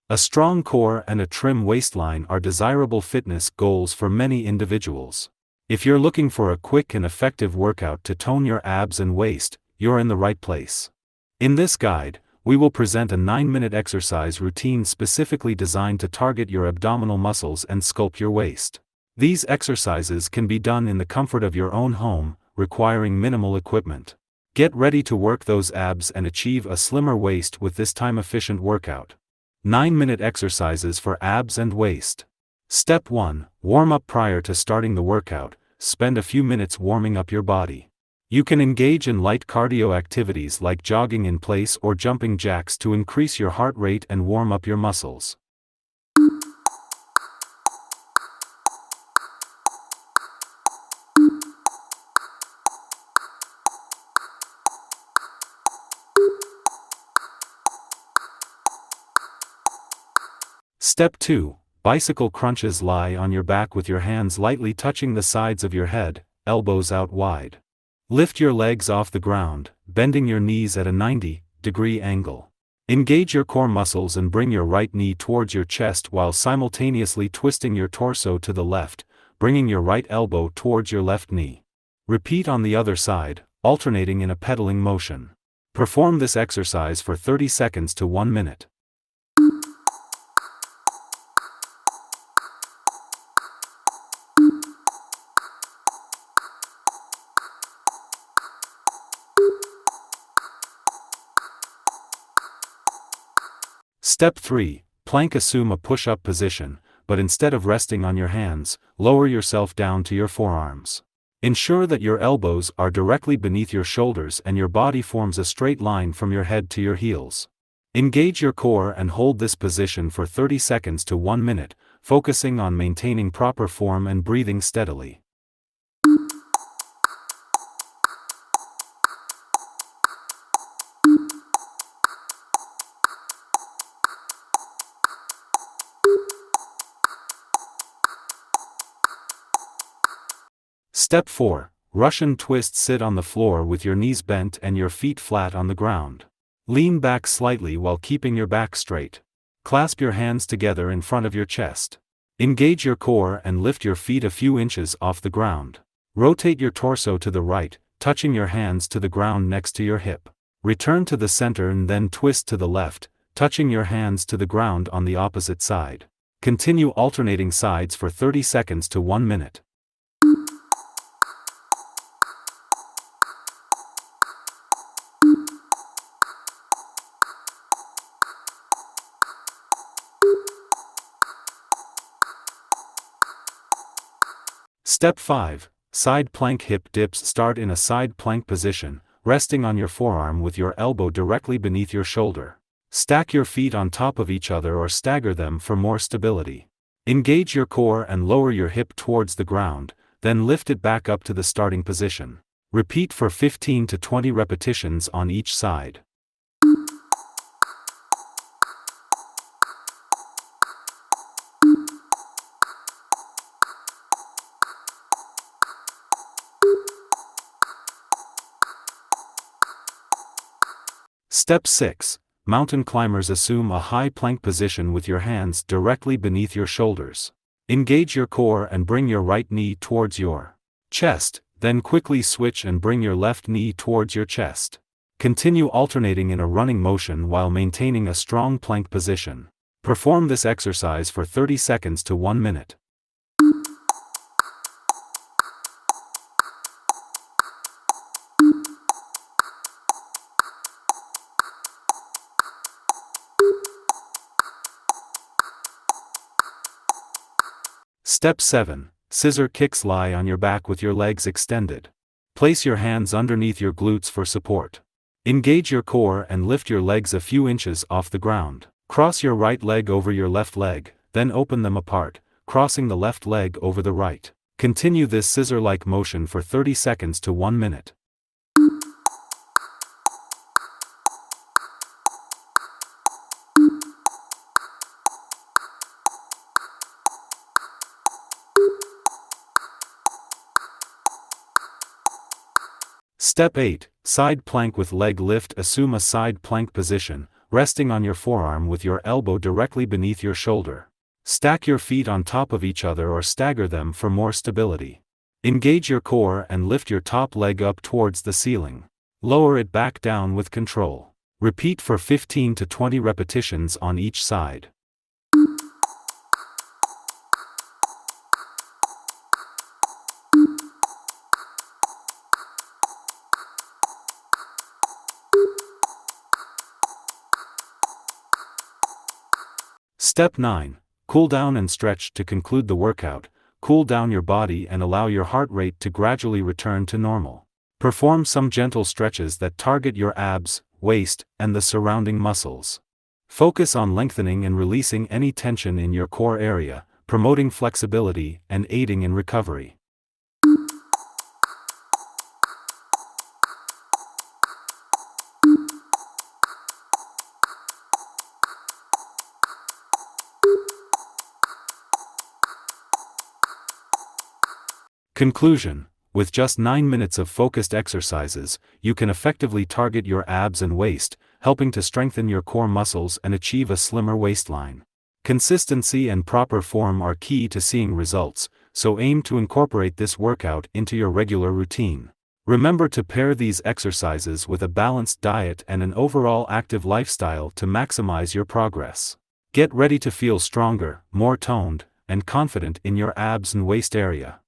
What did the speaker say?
A strong core and a trim waistline are desirable fitness goals for many individuals. If you're looking for a quick and effective workout to tone your abs and waist, you're in the right place. In this guide, we will present a 9-minute exercise routine specifically designed to target your abdominal muscles and sculpt your waist. These exercises can be done in the comfort of your own home, requiring minimal equipment. Get ready to work those abs and achieve a slimmer waist with this time-efficient workout. 9-minute exercises for abs and waist. Step 1. Warm up prior to starting the workout. Spend a few minutes warming up your body. You can engage in light cardio activities like jogging in place or jumping jacks to increase your heart rate and warm up your muscles. Step 2. Bicycle crunches. Lie on your back with your hands lightly touching the sides of your head, elbows out wide. Lift your legs off the ground, bending your knees at a 90-degree angle. Engage your core muscles and bring your right knee towards your chest while simultaneously twisting your torso to the left, bringing your right elbow towards your left knee. Repeat on the other side, alternating in a pedaling motion. Perform this exercise for 30 seconds to 1 minute. Step 3. Plank. Assume a push-up position, but instead of resting on your hands, lower yourself down to your forearms. Ensure that your elbows are directly beneath your shoulders and your body forms a straight line from your head to your heels. Engage your core and hold this position for 30 seconds to 1 minute, focusing on maintaining proper form and breathing steadily. Step 4. Russian twist. Sit on the floor with your knees bent and your feet flat on the ground. Lean back slightly while keeping your back straight. Clasp your hands together in front of your chest. Engage your core and lift your feet a few inches off the ground. Rotate your torso to the right, touching your hands to the ground next to your hip. Return to the center and then twist to the left, touching your hands to the ground on the opposite side. Continue alternating sides for 30 seconds to 1 minute. Step 5. Side plank. Hip dips. Start in a side plank position, resting on your forearm with your elbow directly beneath your shoulder. Stack your feet on top of each other or stagger them for more stability. Engage your core and lower your hip towards the ground, then lift it back up to the starting position. Repeat for 15 to 20 repetitions on each side. Step 6. Mountain climbers. Assume a high plank position with your hands directly beneath your shoulders. Engage your core and bring your right knee towards your chest, then quickly switch and bring your left knee towards your chest. Continue alternating in a running motion while maintaining a strong plank position. Perform this exercise for 30 seconds to 1 minute. Step 7. Scissor kicks. Lie on your back with your legs extended. Place your hands underneath your glutes for support. Engage your core and lift your legs a few inches off the ground. Cross your right leg over your left leg, then open them apart, crossing the left leg over the right. Continue this scissor-like motion for 30 seconds to 1 minute. Step 8. Side plank with leg lift. Assume a side plank position, resting on your forearm with your elbow directly beneath your shoulder. Stack your feet on top of each other or stagger them for more stability. Engage your core and lift your top leg up towards the ceiling. Lower it back down with control. Repeat for 15 to 20 repetitions on each side. Step 9. Cool down and stretch. To conclude the workout, cool down your body and allow your heart rate to gradually return to normal. Perform some gentle stretches that target your abs, waist, and the surrounding muscles. Focus on lengthening and releasing any tension in your core area, promoting flexibility and aiding in recovery. Conclusion: with just 9 minutes of focused exercises, you can effectively target your abs and waist, helping to strengthen your core muscles and achieve a slimmer waistline. Consistency and proper form are key to seeing results, so aim to incorporate this workout into your regular routine. Remember to pair these exercises with a balanced diet and an overall active lifestyle to maximize your progress. Get ready to feel stronger, more toned, and confident in your abs and waist area.